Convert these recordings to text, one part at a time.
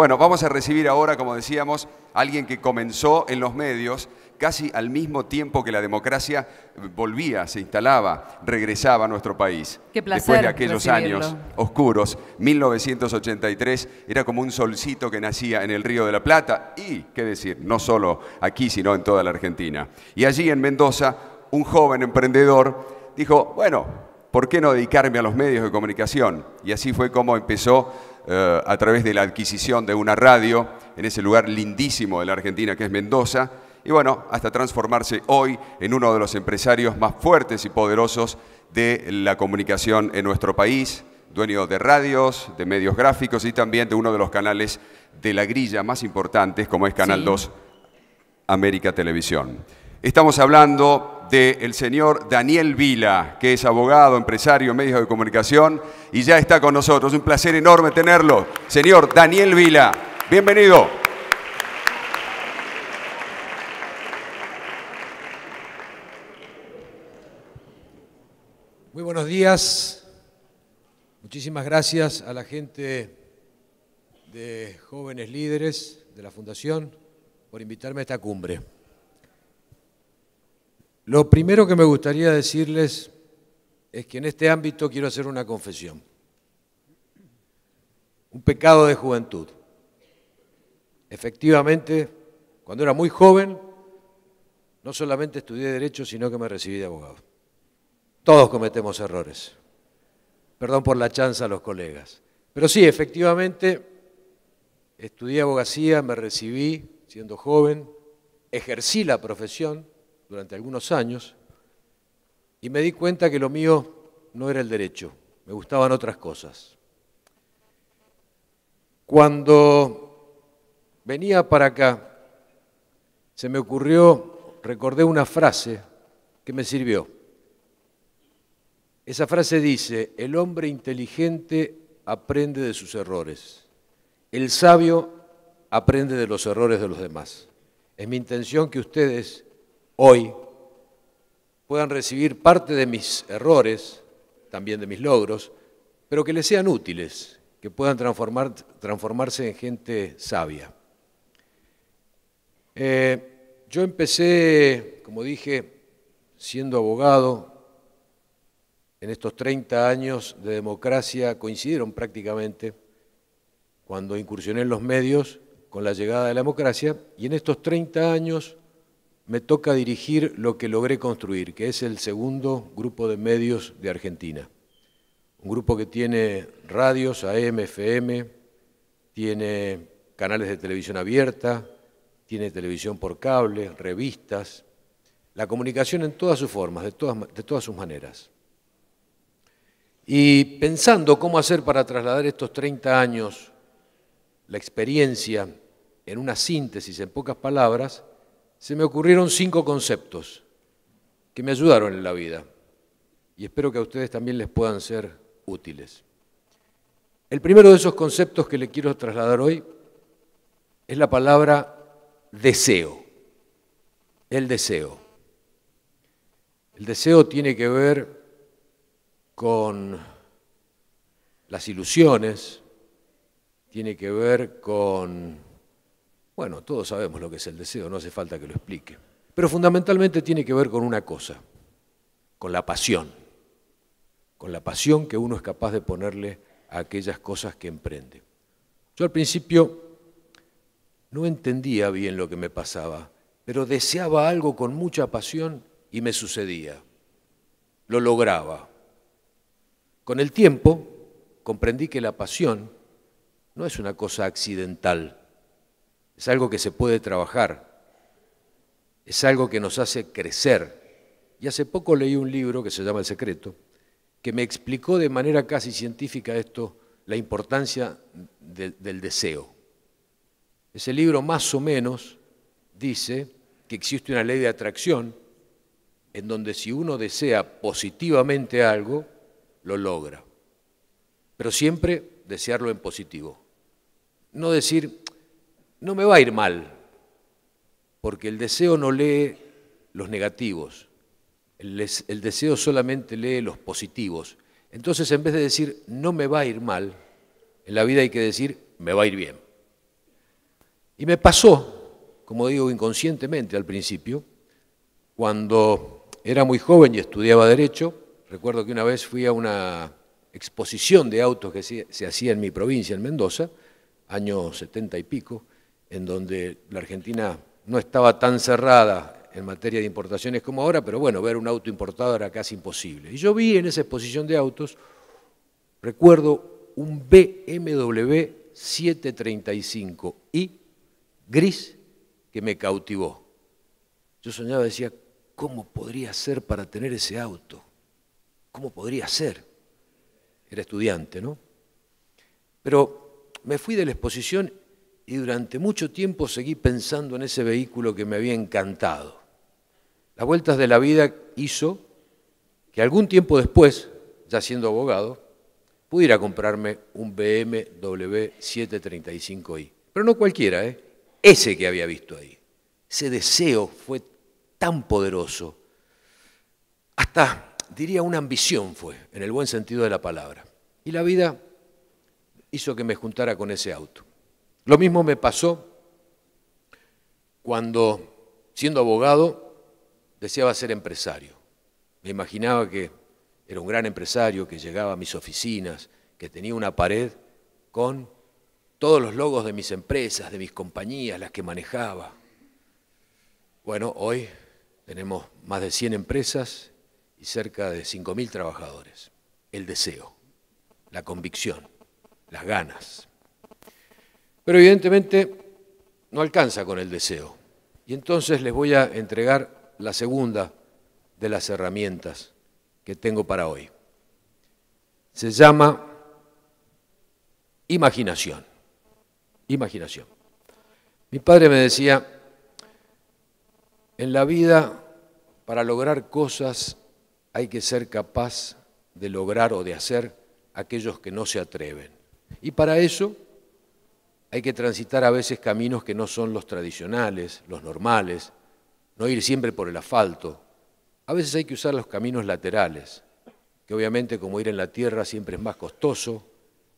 Bueno, vamos a recibir ahora, como decíamos, a alguien que comenzó en los medios casi al mismo tiempo que la democracia volvía, se instalaba, regresaba a nuestro país. Qué placer después de aquellos recibirlo. años oscuros, 1983 era como un solcito que nacía en el Río de la Plata y, qué decir, no solo aquí, sino en toda la Argentina. Y allí en Mendoza, un joven emprendedor dijo, bueno, ¿por qué no dedicarme a los medios de comunicación? Y así fue como empezó a través de la adquisición de una radio en ese lugar lindísimo de la Argentina que es Mendoza, y bueno, hasta transformarse hoy en uno de los empresarios más fuertes y poderosos de la comunicación en nuestro país, dueño de radios, de medios gráficos y también de uno de los canales de la grilla más importantes como es Canal 2 América Televisión. Estamos hablando del señor Daniel Vila, que es abogado, empresario, medios de comunicación y ya está con nosotros. Un placer enorme tenerlo. Señor Daniel Vila, bienvenido. Muy buenos días. Muchísimas gracias a la gente de Jóvenes Líderes de la Fundación por invitarme a esta cumbre. Lo primero que me gustaría decirles es que en este ámbito quiero hacer una confesión. Un pecado de juventud. Efectivamente, cuando era muy joven, no solamente estudié Derecho, sino que me recibí de abogado. Todos cometemos errores. Perdón por la chanza a los colegas. Pero sí, efectivamente, estudié abogacía, me recibí siendo joven, ejercí la profesión durante algunos años y me di cuenta que lo mío no era el derecho, me gustaban otras cosas. Cuando venía para acá, se me ocurrió, recordé una frase que me sirvió. Esa frase dice, el hombre inteligente aprende de sus errores, el sabio aprende de los errores de los demás. Es mi intención que ustedes hoy puedan recibir parte de mis errores, también de mis logros, pero que les sean útiles, que puedan transformarse en gente sabia. Yo empecé, como dije, siendo abogado. En estos 30 años de democracia coincidieron prácticamente cuando incursioné en los medios con la llegada de la democracia y en estos 30 años me toca dirigir lo que logré construir, que es el segundo grupo de medios de Argentina. Un grupo que tiene radios, AM, FM, tiene canales de televisión abierta, tiene televisión por cable, revistas, la comunicación en todas sus formas, de todas sus maneras. Y pensando cómo hacer para trasladar estos 30 años, la experiencia, en una síntesis, en pocas palabras, se me ocurrieron 5 conceptos que me ayudaron en la vida y espero que a ustedes también les puedan ser útiles. El primero de esos conceptos que le quiero trasladar hoy es la palabra deseo. El deseo. El deseo tiene que ver con las ilusiones, tiene que ver con... Bueno, todos sabemos lo que es el deseo, no hace falta que lo explique. Pero fundamentalmente tiene que ver con una cosa, con la pasión que uno es capaz de ponerle a aquellas cosas que emprende. Yo al principio no entendía bien lo que me pasaba, pero deseaba algo con mucha pasión y me sucedía. Lo lograba. Con el tiempo comprendí que la pasión no es una cosa accidental, es algo que se puede trabajar, es algo que nos hace crecer. Y hace poco leí un libro que se llama El Secreto, que me explicó de manera casi científica esto, la importancia del deseo. Ese libro más o menos dice que existe una ley de atracción en donde si uno desea positivamente algo, lo logra. Pero siempre desearlo en positivo. No decir, no me va a ir mal, porque el deseo no lee los negativos, el deseo solamente lee los positivos. Entonces, en vez de decir, no me va a ir mal, en la vida hay que decir, me va a ir bien. Y me pasó, como digo, inconscientemente al principio, cuando era muy joven y estudiaba Derecho. Recuerdo que una vez fui a una exposición de autos que se hacía en mi provincia, en Mendoza, años 70 y pico, en donde la Argentina no estaba tan cerrada en materia de importaciones como ahora, pero bueno, ver un auto importado era casi imposible. Y yo vi en esa exposición de autos, recuerdo un BMW 735i gris que me cautivó. Yo soñaba, decía, ¿cómo podría ser para tener ese auto? ¿Cómo podría ser? Era estudiante, ¿no? Pero me fui de la exposición y durante mucho tiempo seguí pensando en ese vehículo que me había encantado. Las vueltas de la vida hizo que algún tiempo después, ya siendo abogado, pudiera comprarme un BMW 735i. Pero no cualquiera, ese que había visto ahí. Ese deseo fue tan poderoso, hasta diría una ambición fue, en el buen sentido de la palabra. Y la vida hizo que me juntara con ese auto. Lo mismo me pasó cuando, siendo abogado, deseaba ser empresario. Me imaginaba que era un gran empresario, que llegaba a mis oficinas, que tenía una pared con todos los logos de mis empresas, de mis compañías, las que manejaba. Bueno, hoy tenemos más de 100 empresas y cerca de 5.000 trabajadores. El deseo, la convicción, las ganas. Pero evidentemente no alcanza con el deseo. Y entonces les voy a entregar la segunda de las herramientas que tengo para hoy. Se llama imaginación. Imaginación. Mi padre me decía, en la vida, para lograr cosas, hay que ser capaz de lograr o de hacer aquellos que no se atreven. Y para eso hay que transitar a veces caminos que no son los tradicionales, los normales, no ir siempre por el asfalto. A veces hay que usar los caminos laterales, que obviamente como ir en la tierra siempre es más costoso,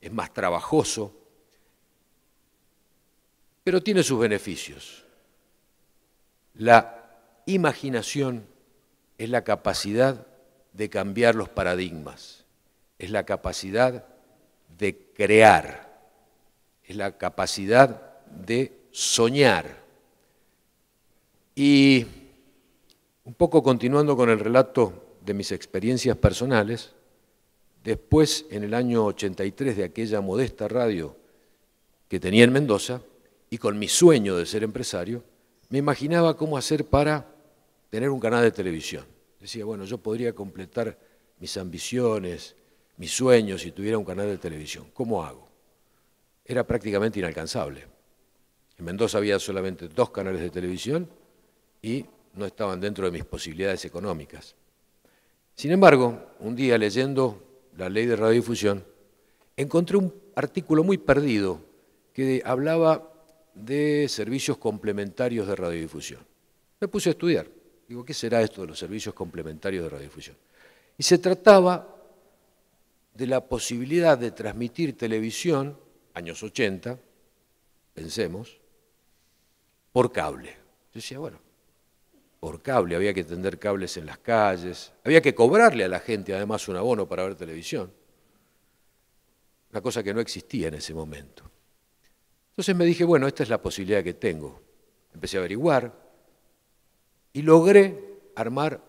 es más trabajoso, pero tiene sus beneficios. La imaginación es la capacidad de cambiar los paradigmas, es la capacidad de crear, es la capacidad de soñar. Y un poco continuando con el relato de mis experiencias personales, después en el año 83 de aquella modesta radio que tenía en Mendoza, y con mi sueño de ser empresario, me imaginaba cómo hacer para tener un canal de televisión. Decía, bueno, yo podría completar mis ambiciones, mis sueños si tuviera un canal de televisión. ¿Cómo hago? Era prácticamente inalcanzable. En Mendoza había solamente 2 canales de televisión y no estaban dentro de mis posibilidades económicas. Sin embargo, un día leyendo la ley de radiodifusión, encontré un artículo muy perdido que hablaba de servicios complementarios de radiodifusión. Me puse a estudiar. Digo, ¿qué será esto de los servicios complementarios de radiodifusión? Y se trataba de la posibilidad de transmitir televisión, años 80, pensemos, por cable. Yo decía, bueno, por cable, había que tender cables en las calles, había que cobrarle a la gente además un abono para ver televisión, una cosa que no existía en ese momento. Entonces me dije, bueno, esta es la posibilidad que tengo. Empecé a averiguar y logré armar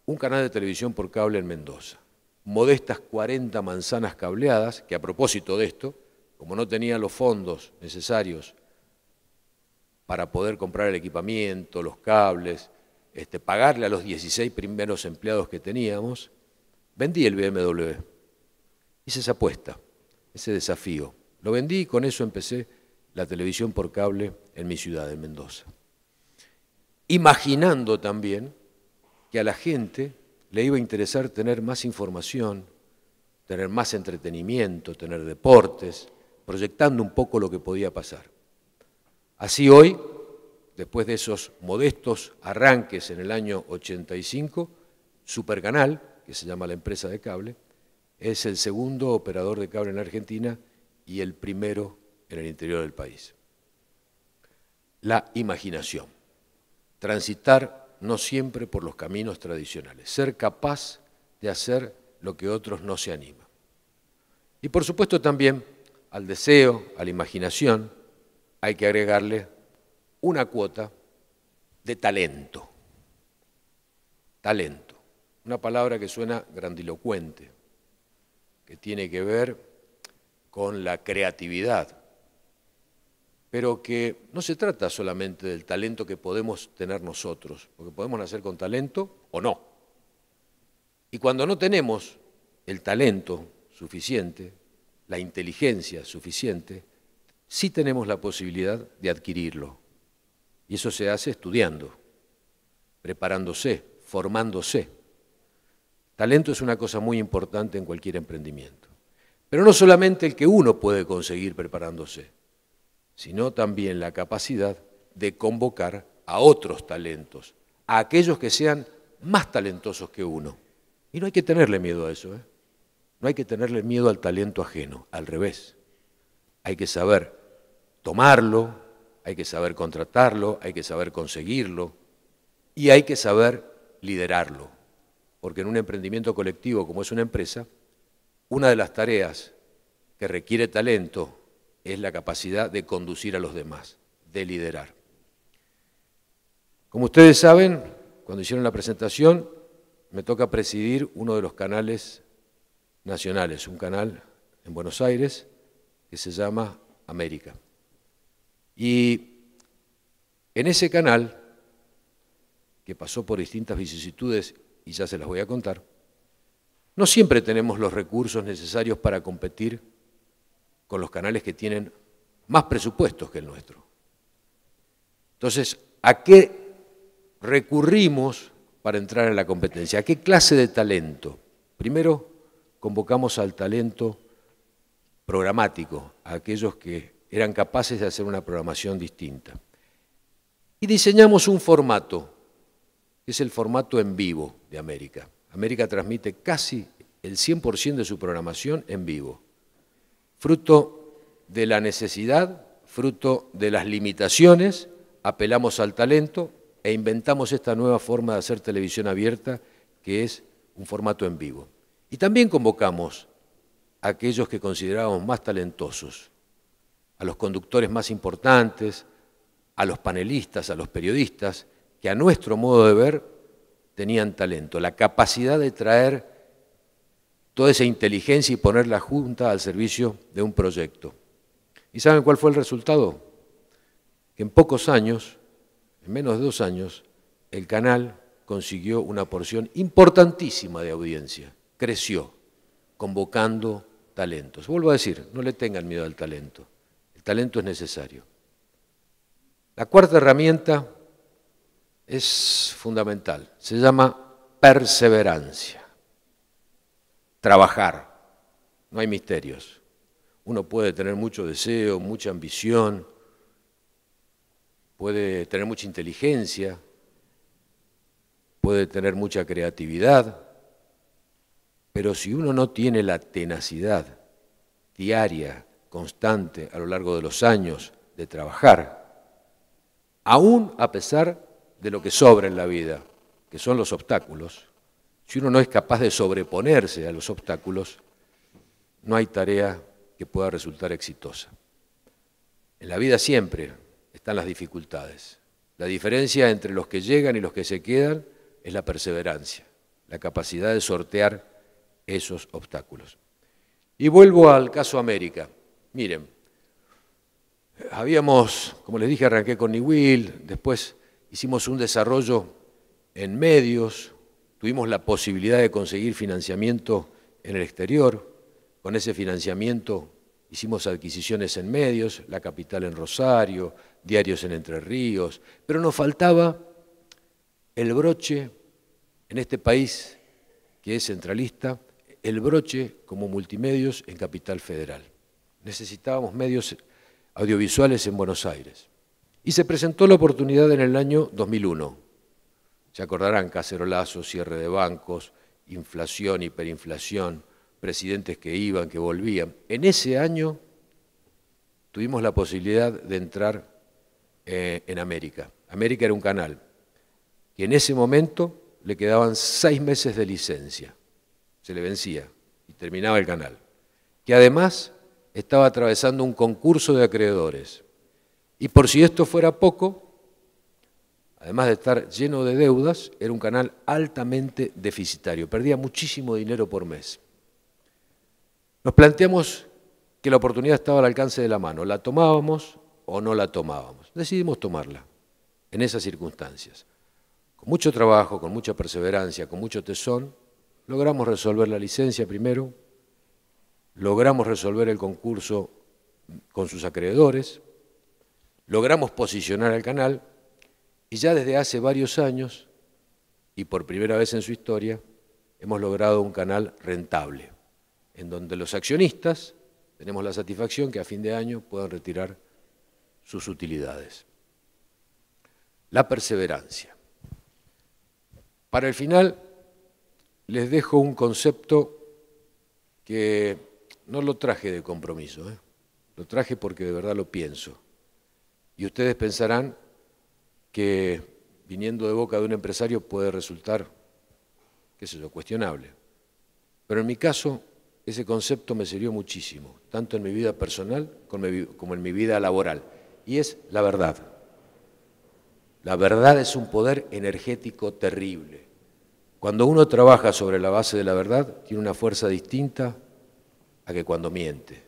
un canal de televisión por cable en Mendoza. Modestas 40 manzanas cableadas, que a propósito de esto, como no tenía los fondos necesarios para poder comprar el equipamiento, los cables, pagarle a los 16 primeros empleados que teníamos, vendí el BMW. Hice esa apuesta, ese desafío. Lo vendí y con eso empecé la televisión por cable en mi ciudad, en Mendoza. Imaginando también que a la gente le iba a interesar tener más información, tener más entretenimiento, tener deportes, proyectando un poco lo que podía pasar. Así hoy, después de esos modestos arranques en el año 85, Supercanal, que se llama la empresa de cable, es el segundo operador de cable en la Argentina y el primero en el interior del país. la imaginación. Transitar no siempre por los caminos tradicionales. Ser capaz de hacer lo que otros no se animan. Y por supuesto también al deseo, a la imaginación, hay que agregarle una cuota de talento. Talento, una palabra que suena grandilocuente, que tiene que ver con la creatividad, pero que no se trata solamente del talento que podemos tener nosotros, porque podemos nacer con talento o no. Y cuando no tenemos el talento suficiente, la inteligencia suficiente, sí tenemos la posibilidad de adquirirlo. Y eso se hace estudiando, preparándose, formándose. Talento es una cosa muy importante en cualquier emprendimiento. Pero no solamente el que uno puede conseguir preparándose, sino también la capacidad de convocar a otros talentos, a aquellos que sean más talentosos que uno. Y no hay que tenerle miedo a eso, ¿eh? No hay que tenerle miedo al talento ajeno, al revés. Hay que saber tomarlo, hay que saber contratarlo, hay que saber conseguirlo y hay que saber liderarlo. Porque en un emprendimiento colectivo como es una empresa, una de las tareas que requiere talento es la capacidad de conducir a los demás, de liderar. Como ustedes saben, cuando hicieron la presentación, me toca presidir uno de los canales nacionales, un canal en Buenos Aires que se llama América. Y en ese canal, que pasó por distintas vicisitudes y ya se las voy a contar, no siempre tenemos los recursos necesarios para competir con los canales que tienen más presupuestos que el nuestro. Entonces, ¿a qué recurrimos para entrar en la competencia? ¿A qué clase de talento? Primero, convocamos al talento programático, a aquellos que eran capaces de hacer una programación distinta. Y diseñamos un formato, que es el formato en vivo de América. América transmite casi el 100% de su programación en vivo, fruto de la necesidad, fruto de las limitaciones, apelamos al talento e inventamos esta nueva forma de hacer televisión abierta, que es un formato en vivo. Y también convocamos a aquellos que considerábamos más talentosos, a los conductores más importantes, a los panelistas, a los periodistas, que a nuestro modo de ver tenían talento, la capacidad de traer toda esa inteligencia y ponerla junta al servicio de un proyecto. ¿Y saben cuál fue el resultado? Que en pocos años, en menos de 2 años, el canal consiguió una porción importantísima de audiencia, creció, convocando talentos. Vuelvo a decir, no le tengan miedo al talento, el talento es necesario. La cuarta herramienta es fundamental, se llama perseverancia. Trabajar, no hay misterios. Uno puede tener mucho deseo, mucha ambición, puede tener mucha inteligencia, puede tener mucha creatividad, pero si uno no tiene la tenacidad diaria, constante, a lo largo de los años de trabajar, aún a pesar de lo que sobra en la vida, que son los obstáculos, si uno no es capaz de sobreponerse a los obstáculos, no hay tarea que pueda resultar exitosa. En la vida siempre están las dificultades. La diferencia entre los que llegan y los que se quedan es la perseverancia, la capacidad de sortear esos obstáculos. Y vuelvo al caso América. Miren, como les dije, arranqué con Niwil, después hicimos un desarrollo en medios, tuvimos la posibilidad de conseguir financiamiento en el exterior, con ese financiamiento hicimos adquisiciones en medios, La Capital en Rosario, diarios en Entre Ríos, pero nos faltaba el broche en este país que es centralista, el broche como multimedios en Capital Federal. Necesitábamos medios audiovisuales en Buenos Aires. Y se presentó la oportunidad en el año 2001. Se acordarán, cacerolazo, cierre de bancos, inflación, hiperinflación, presidentes que iban, que volvían. En ese año tuvimos la posibilidad de entrar en América. América era un canal que en ese momento le quedaban 6 meses de licencia, se le vencía y terminaba el canal, que además estaba atravesando un concurso de acreedores. Y por si esto fuera poco, además de estar lleno de deudas, era un canal altamente deficitario, perdía muchísimo dinero por mes. Nos planteamos que la oportunidad estaba al alcance de la mano, la tomábamos o no la tomábamos. Decidimos tomarla en esas circunstancias. Con mucho trabajo, con mucha perseverancia, con mucho tesón, logramos resolver la licencia primero, logramos resolver el concurso con sus acreedores, logramos posicionar al canal y ya desde hace varios años, y por primera vez en su historia, hemos logrado un canal rentable, en donde los accionistas tenemos la satisfacción que a fin de año puedan retirar sus utilidades. La perseverancia. Para el final, les dejo un concepto que no lo traje de compromiso, lo traje porque de verdad lo pienso. Y ustedes pensarán que viniendo de boca de un empresario puede resultar, qué sé yo, cuestionable. Pero en mi caso, ese concepto me sirvió muchísimo, tanto en mi vida personal como en mi vida laboral, y es la verdad. La verdad es un poder energético terrible. Cuando uno trabaja sobre la base de la verdad, tiene una fuerza distinta a que cuando miente.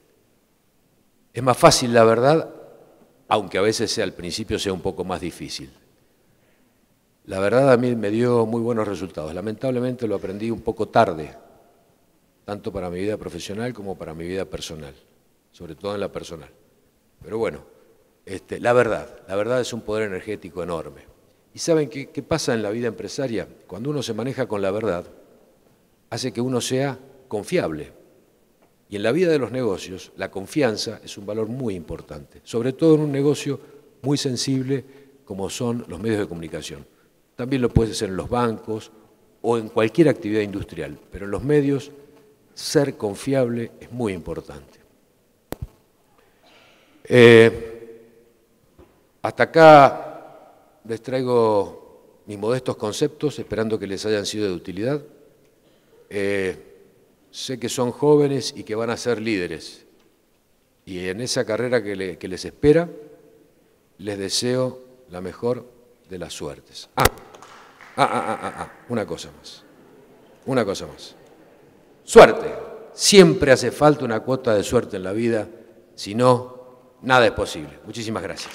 Es más fácil la verdad, aunque a veces al principio sea un poco más difícil. La verdad a mí me dio muy buenos resultados. Lamentablemente lo aprendí un poco tarde, tanto para mi vida profesional como para mi vida personal, sobre todo en la personal. Pero bueno, la verdad es un poder energético enorme. ¿Y saben qué pasa en la vida empresaria? Cuando uno se maneja con la verdad, hace que uno sea confiable. Y en la vida de los negocios, la confianza es un valor muy importante, sobre todo en un negocio muy sensible como son los medios de comunicación. También lo puede ser en los bancos o en cualquier actividad industrial, pero en los medios ser confiable es muy importante. Hasta acá les traigo mis modestos conceptos, esperando que les hayan sido de utilidad. Sé que son jóvenes y que van a ser líderes. Y en esa carrera que les espera, les deseo la mejor de las suertes. Una cosa más. Suerte. Siempre hace falta una cuota de suerte en la vida, si no, nada es posible. Muchísimas gracias.